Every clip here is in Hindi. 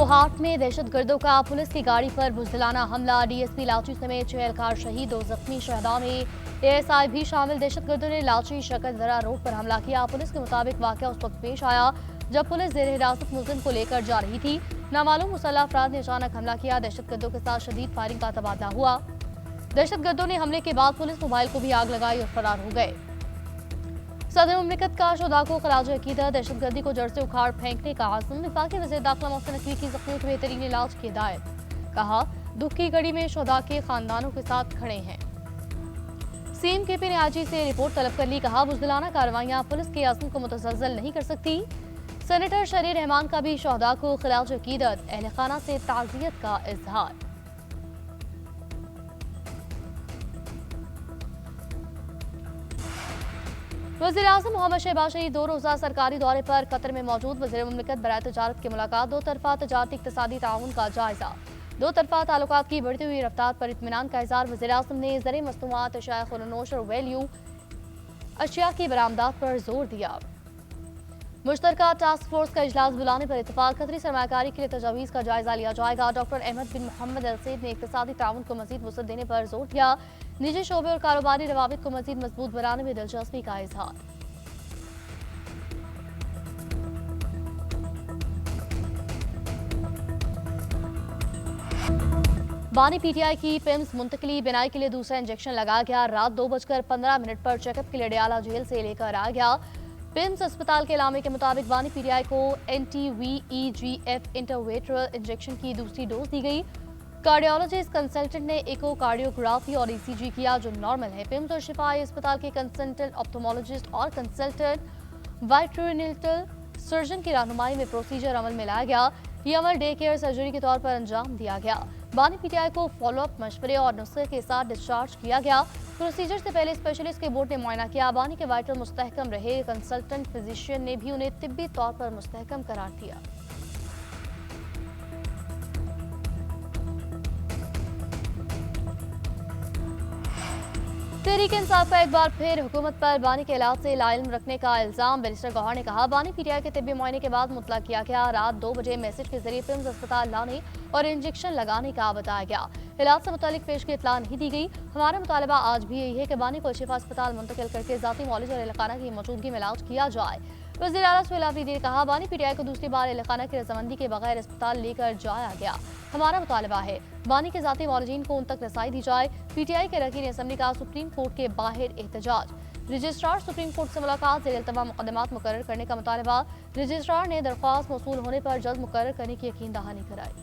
सोहाट में दहशतगर्दों का पुलिस की गाड़ी पर बुजदिलाना हमला, डीएसपी लाची समेत 6 एहलकार शहीद, 2 जख्मी। शहदा में एएसआई भी शामिल। दहशतगर्दों ने लाची शकरदरा रोड पर हमला किया। पुलिस के मुताबिक वाकया उस वक्त पेश आया जब पुलिस जेर हिरासत मुलजिम को लेकर जा रही थी। नामालूम मुसल्लह अफराद ने अचानक हमला किया। दहशतगर्दों के साथ शदीद फायरिंग का तबादला हुआ। दहशतगर्दों ने हमले के बाद पुलिस मोबाइल को भी आग लगाई और फरार हो गए। सदर मुमलिकत का शुहदा को खराज अकीदत, दहशतगर्दी को जड़ से उखाड़ फेंकने का आज़म। वफाकी वज़ीर दाखिला मोहसिन नकवी की जख्मियों के बेहतरीन इलाज की हिदायत। कहा, दुख की घड़ी में शुहदा के खानदानों के साथ खड़े हैं। सीएम केपी ने आईजी से रिपोर्ट तलब कर ली। कहा, बुज़दिलाना कार्रवाइयां पुलिस के आज़म को मुतज़लज़ल नहीं कर सकती। सेनेटर शरीर रहमान का भी शुहदा को खराज अकीदत, अहले खाना से ताज़ियत का इजहार। वज़ीर-ए-आज़म मोहम्मद शहबाज शरीफ 2 रोज़ा सरकारी दौरे पर कतर में मौजूद। वज़ीर मुमलिकत बराए तजारत की मुलाकात, 2 तरफ़ा तजारती इक़्तिसादी ताउन का जायजा। 2 तरफ़ा ताल्लुकात की बढ़ती हुई रफ्तार पर इत्मीनान का इज़हार। वज़ीर-ए-आज़म ने ज़र मसनूआत, अशिया खुनोश और वैल्यू अशिया की बरामदात पर जोर दिया। मुश्तरका टास्क फोर्स का इजलास बुलाने पर इत्तेफाक। कतरी सरमायाकारी के लिए तजावीज़ का जायजा लिया जाएगा। डॉक्टर अहमद बिन मोहम्मद अल सैद ने इक़्तिसादी ताउन को मज़ीद वुसअत देने पर जोर दिया। निजी शोबे और कारोबारी रवाबित को मज़ीद मजबूत बनाने में दिलचस्पी का इजहार। बानी पीटीआई की पिम्स मुंतकली, बिनाई के लिए दूसरा इंजेक्शन लगाया गया। रात 2:15 पर चेकअप के लिए डयाला जेल से लेकर आ गया। पिम्स अस्पताल के इलामे के मुताबिक बानी पीटीआई को NTVEGF इंटरवेट्रल इंजेक्शन की दूसरी डोज दी गई। कार्डियोलॉजिस्ट कंसल्टेंट ने इकोकार्डियोग्राफी और ECG किया जो नॉर्मल है। पिम्स और शिफाई अस्पताल के कंसल्टेंट ऑप्थोमोलॉजिस्ट और कंसल्टेंट वाइट्रोनिटल सर्जन की रहनुमाई में प्रोसीजर अमल में लाया गया। ये अमल डे केयर सर्जरी के तौर पर अंजाम दिया गया। बानी पीटीआई को फॉलोअप मशवरे और नुस्खे के साथ डिस्चार्ज किया गया। प्रोसीजर से पहले स्पेशलिस्ट के बोर्ड ने मुआयना किया। बानी के वाइटल मुस्तहकम रहे। कंसल्टेंट फिजिशियन ने भी उन्हें तिब्बी तौर पर मुस्तहकम करार दिया। तहरीक इंसाफ का एक बार फिर हुकूमत पर बानी के इलाज से लाइल्म रखने का इल्जाम। बैरिस्टर गौहर ने कहा, बानी पीटीआई के तिब्बी मुआयने के बाद मुतला किया गया। रात 2 बजे मैसेज के जरिए पिम्स अस्पताल लाने और इंजेक्शन लगाने का बताया गया। इलाज से मुतालिक पेश की इतला नहीं दी गई। हमारा मुतालबा आज भी यही है कि बानी को शिफा अस्पताल मुंतकिल करके जाती मौलिज और एहलखाना की मौजूदगी में इलाज किया जाए। वज़ीर आला सुहेल आफरीदी ने कहा, बानी पीटीआई को दूसरी बार एहलखाना की रजामंदी के बगैर अस्पताल लेकर जाया गया। हमारा मुतालबा है बानी के जाती मौलजीन को उन तक रसाई दी जाए। पीटीआई के रकीन असम्बली का सुप्रीम कोर्ट के बाहर एहतजाज। रजिस्ट्रार सुप्रीम कोर्ट से मुलाकात, ज़ेर इल्तमाम मुकदमात मुकर्रर करने का मुतालबा। रजिस्ट्रार ने दरख्वास्त मौसूल होने पर जल्द मुकर्रर करने की यकीन दहानी कराई।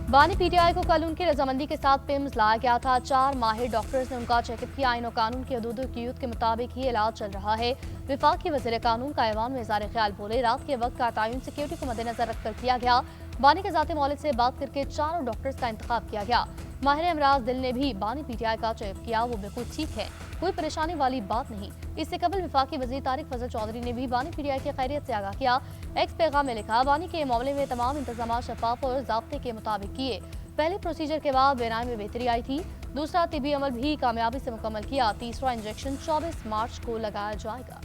बानी पीटीआई को कल उनकी रजामंदी के साथ पिम्स लाया गया था। 4 माहिर डॉक्टर्स ने उनका चेकअप किया। आईन और कानून की हदूद क़ियूत के मुताबिक ही इलाज चल रहा है। विफाकी वज़ीर कानून का ऐवान में इज़हार ख्याल बोले, रात के वक्त का तयन सिक्योरिटी को मद्देनजर रखकर किया गया। बानी के जाती मौलिद से बात करके 4 डॉक्टर्स का इंतखाब किया गया। माहिर अमराज दिल ने भी बानी पीटीआई का चेकअप किया। वो बिल्कुल ठीक है, कोई परेशानी वाली बात नहीं। इससे कबल विफाकी वज़ीर तारिक फजल चौधरी ने भी बानी पीटीआई की खैरियत से आगाह किया। एक्स पैगाम में लिखा, बानी के मामले में तमाम इंतजाम शफाफ और ज़ाब्ते के मुताबिक किए। पहले प्रोसीजर के बाद बेनाई में बेहतरी आई थी। दूसरा तिबी अमल भी कामयाबी से मुकम्मल किया। तीसरा इंजेक्शन 24 मार्च को लगाया जाएगा।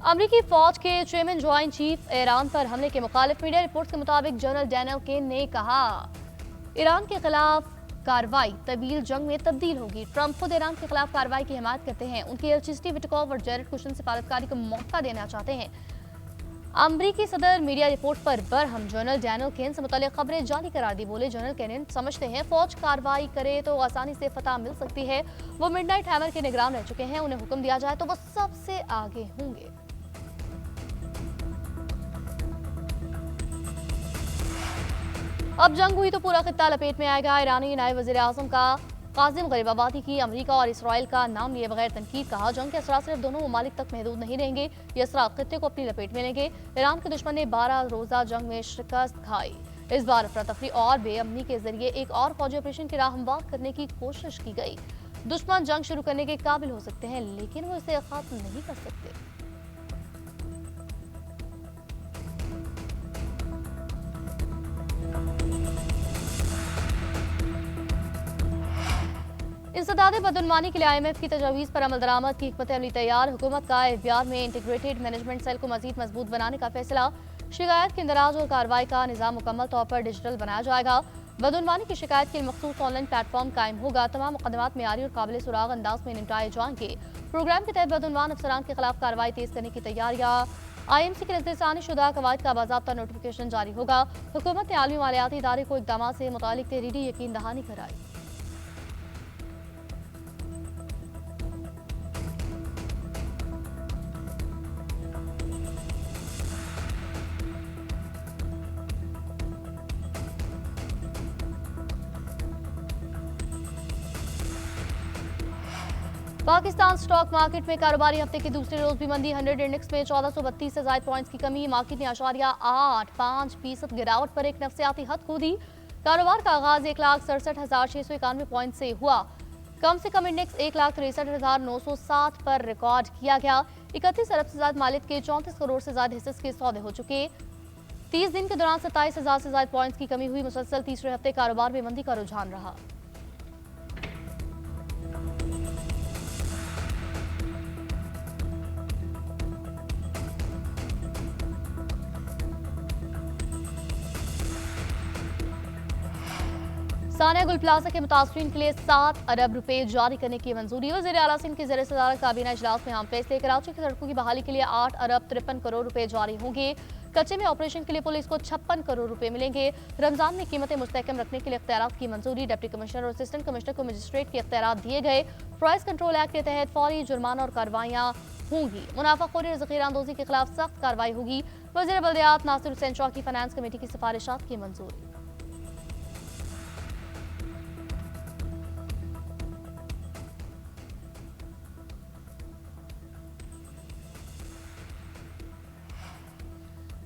अमरीकी फौज के चेयरमैन ज्वाइंट चीफ ईरान पर हमले के मुखालिफ। मीडिया रिपोर्ट्स के मुताबिक जनरल डैनियल केन ने कहा, ईरान के खिलाफ कार्रवाई तवील जंग में तब्दील होगी। ट्रंप खुद ईरान के खिलाफ कार्रवाई की हिमायत करते हैं। उनके एलचिस्टी, विटकॉफ और जेरेड कुशन सिफारतकारी को मौका देना चाहते हैं। अमरीकी सदर मीडिया रिपोर्ट पर बरहम जनरल डैनियल केन से मुताल्लिक़ खबरें जाली करार दी। बोले, जनरल केन समझते हैं फौज कार्रवाई करे तो आसानी से फतह मिल सकती है। वो मिडनाइट हैमर के निगरान रह चुके हैं। उन्हें हुक्म दिया जाए तो वो सबसे आगे होंगे। अब जंग हुई तो पूरा खित्ता लपेट में आएगा। ईरानी नायब वज़ीर आज़म का कासिम गरीबाबादी की अमेरिका और इसराइल का नाम लिए बगैर तनकीद। कहा, जंग के असरात सिर्फ दोनों ममालिक तक महदूद नहीं रहेंगे, ये असरात खित्ते को अपनी लपेट में लेंगे। ईरान के दुश्मन ने 12 रोज़ा जंग में शिकस्त खाई। इस बार अफरा तफरी और बेअमनी के जरिए एक और फौजी ऑपरेशन की राह हमवार करने की कोशिश की गई। दुश्मन जंग शुरू करने के काबिल हो सकते हैं, लेकिन वो इसे खत्म नहीं कर सकते। इंसदाद बदउनवानी के लिए IMF की तजावीज़ पर अमल दरामद की हिकमत अमली तैयार। हुकूमत का एफबीआर में इंटीग्रेटेड मैनेजमेंट सेल को मजीद मजबूत बनाने का फैसला। शिकायत के इंदराज और कार्रवाई का निज़ाम मुकम्मल तौर पर डिजिटल बनाया जाएगा। बदउनवानी की शिकायत के लिए मखसूस ऑनलाइन प्लेटफॉर्म कायम होगा। तमाम मुकदमात मेयारी और काबिल सुराग अंदाज में निपटाए जाएंगे। प्रोग्राम के तहत बदउनवान अफसरान के खिलाफ कार्रवाई तेज करने की तैयारियां। IMC के नजरसानी शुदा कवायद का बाज़ाब्ता नोटिफिकेशन जारी होगा। हुकूमत ने आलमी मालियाती इदारे को इक़दाम से मुतालिक तहरीरी यकीन दहानी कराई। पाकिस्तान स्टॉक मार्केट में कारोबारी हफ्ते के दूसरे रोज भी मंदी। 100 इंडेक्स में 1432 से ज्यादा पॉइंट्स की कमी। मार्केट ने 8.5% गिरावट पर एक नफसियाती हद खो दी। कारोबार का आगाज 1,67,691 पॉइंट से हुआ। कम से कम इंडेक्स 1,63,960 पर रिकॉर्ड किया गया। 31 अरब से ज्यादा मालिक के 34 करोड़ से ज्यादा हिस्से के सौदे हो चुके। 30 दिन के दौरान 27,000 से ज्यादा पॉइंट्स की कमी हुई। मुसलसल तीसरे हफ्ते कारोबार में मंदी का रुझान रहा। सानिया गुल प्लाजा के मुतासरीन के लिए 7 अरब रुपए जारी करने की मंजूरी। वज़ीर आला सिंध के ज़ेर सदारत काबीना इजलास में अहम फैसले। कराची की सड़कों की बहाली के लिए 8 अरब 53 करोड़ रुपए जारी होंगे। कच्चे में ऑपरेशन के लिए पुलिस को 56 करोड़ रुपए मिलेंगे। रमजान में कीमतें मुस्तहकम रखने के लिए इख्तियारात की मंजूरी। डिप्टी कमिश्नर और असिस्टेंट कमिश्नर को मजिस्ट्रेट के इख्तियारात दिए गए। प्राइस कंट्रोल एक्ट के तहत फौरी जुर्माना और कार्रवाइयां होंगी। मुनाफाखोरी और ज़ख़ीरा अंदोज़ी के खिलाफ सख्त कार्रवाई होगी। वज़ीर बल्दियात नासिर हुसैन चौक की फाइनेंस कमेटी की सिफारिशात की मंजूरी।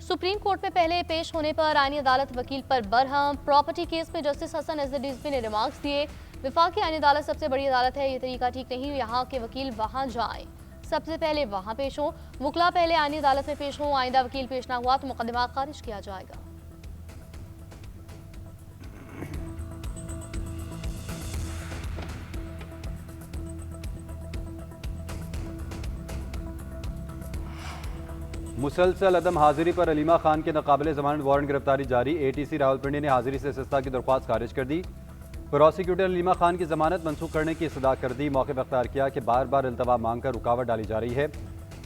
सुप्रीम कोर्ट में पहले पेश होने पर आईनी अदालत वकील पर बरहम। प्रॉपर्टी केस में जस्टिस हसन एज़ ने रिमार्क्स दिए। विफाकी आईनी अदालत सबसे बड़ी अदालत है, ये तरीका ठीक नहीं। यहाँ के वकील वहाँ जाएं, सबसे पहले वहाँ पेश हो। वकला पहले आईनी अदालत में पेश हो। आइंदा वकील पेश ना हुआ तो मुकदमा खारिज किया जाएगा। मुसलसल अदम हाजिरी पर अलीमा खान के नाकाबिले ज़मानत वारंट गिरफ्तारी जारी। ATC रावलपिंडी ने हाजिरी से इस्तिस्ना की दरख्वास्त खारिज कर दी। प्रोसिक्यूटर अलीमा खान की जमानत मनसूख करने की इस्तदा कर दी। मौके पर अख्तियार किया कि बार बार इल्तवा मांग कर रुकावट डाली जा रही है।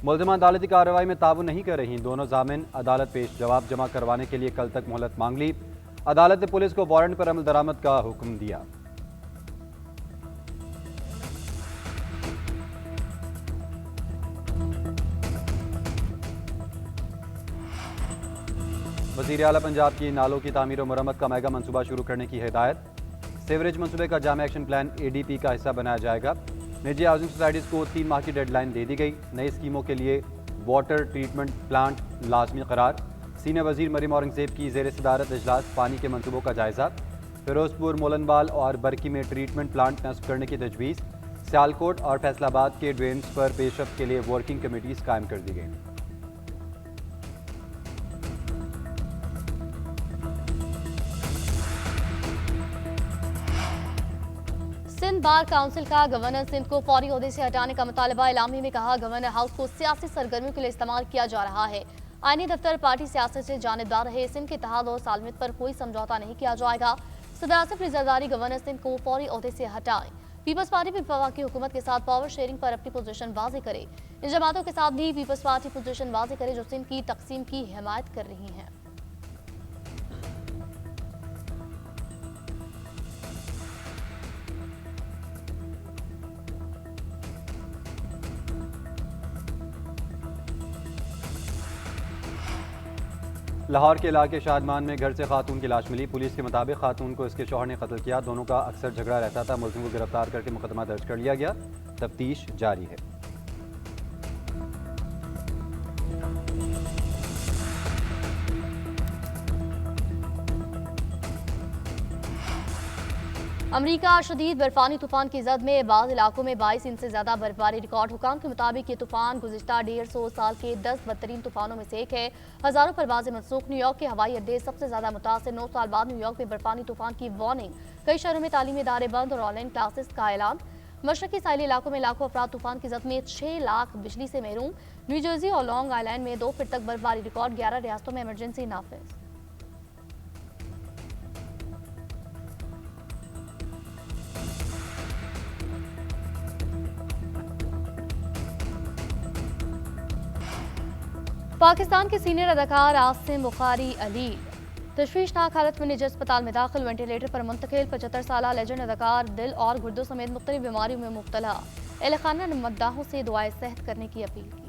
मुलज़िमा अदालती कार्रवाई में ताबून नहीं कर रही। दोनों जामिन अदालत पेश जवाब जमा करवाने के लिए कल तक मोहलत मांग ली। अदालत ने पुलिस को वारंट पर अमल दरामद का हुक्म दिया। वज़ीर आला पंजाब की नालों की तामीर और मरम्मत का मेगा मनसूबा शुरू करने की हिदायत। सीवरेज मनसूबे का जामा एक्शन प्लान ADP का हिस्सा बनाया जाएगा। निजी हाउसिंग सोसाइटीज़ को 3 माह की डेडलाइन दे दी गई। नई स्कीमों के लिए वाटर ट्रीटमेंट प्लांट लाजमी करार। सीनियर वज़ीर मरीम औरंगज़ेब की ज़ेर सदारत इजलास। पानी के मनसूबों का जायजा। फिरोजपुर, मोलनबाल और बरकी में ट्रीटमेंट प्लांट नस्ब करने की तजवीज़। सियालकोट और फैसलाबाद के ड्रेन्स पर पेशरफ के लिए वर्किंग कमेटीज़ कायम कर दी गई। सिंध बार काउंसिल का गवर्नर सिंध को फौरी ओहदे से हटाने का मुतालबा। इलामी में कहा गवर्नर हाउस को सियासी सरगर्मियों के लिए इस्तेमाल किया जा रहा है। आईनी दफ्तर पार्टी सियासत से जानिबदार रहे। सिंध के इत्तेहाद और सालमियत पर कोई समझौता नहीं किया जाएगा। सदर आसिफ रिजादारी गवर्नर सिंध को फौरी ओहदे से हटाएं। पीपल्स पार्टी भी वफाकी हुकूमत के साथ पावर शेयरिंग पर अपनी पोजीशन वाज़ेह करे। इन जमातों के साथ भी पीपल्स पार्टी पोजीशन वाज़ेह करे जो सिंध की तकसीम की हिमायत कर रही हैं। लाहौर के इलाके शादमान में घर से खातून की लाश मिली। पुलिस के मुताबिक खातून को इसके शौहर ने कत्ल किया। दोनों का अक्सर झगड़ा रहता था। मुलजिम को गिरफ्तार करके मुकदमा दर्ज कर लिया गया। तफ्तीश जारी है। अमरीका शदीद बर्फानी तूफान की जद में बाद इलाकों में 22 इंच से ज्यादा बर्फबारी रिकॉर्ड। हुकाम के मुताबिक ये तूफान गुज़िश्ता 150 साल के 10 बदतरीन तूफानों में से एक है। हजारों परवाजें मनसूख। न्यूयॉर्क के हवाई अड्डे सबसे ज्यादा मुतासर। 9 साल बाद न्यूयॉर्क में बर्फानी तूफान की वार्निंग। कई शहरों में तालीमी इदारे बंद और ऑनलाइन क्लासेस का ऐलान। मशरकी साहिली इलाकों में लाखों अफराद तूफान की जद में 6 लाख बिजली से महरूम। न्यू जर्सी और लॉन्ग आइलैंड में 2 फीट तक बर्फबारी रिकॉर्ड। 11 रियासतों में इमरजेंसी नाफिज। पाकिस्तान के सीनियर अदाकार आसिम बुखारी अली तशवीशनाक हालत में निजी अस्पताल में दाखिल। वेंटिलेटर पर मुंतकिल 75 साल लेजेंड अदाकार दिल और गुर्दों समेत मुख्तलिफ बीमारियों में मुब्तला। एहल खाना ने मद्दाहों से दुआएं सेहत करने की अपील की।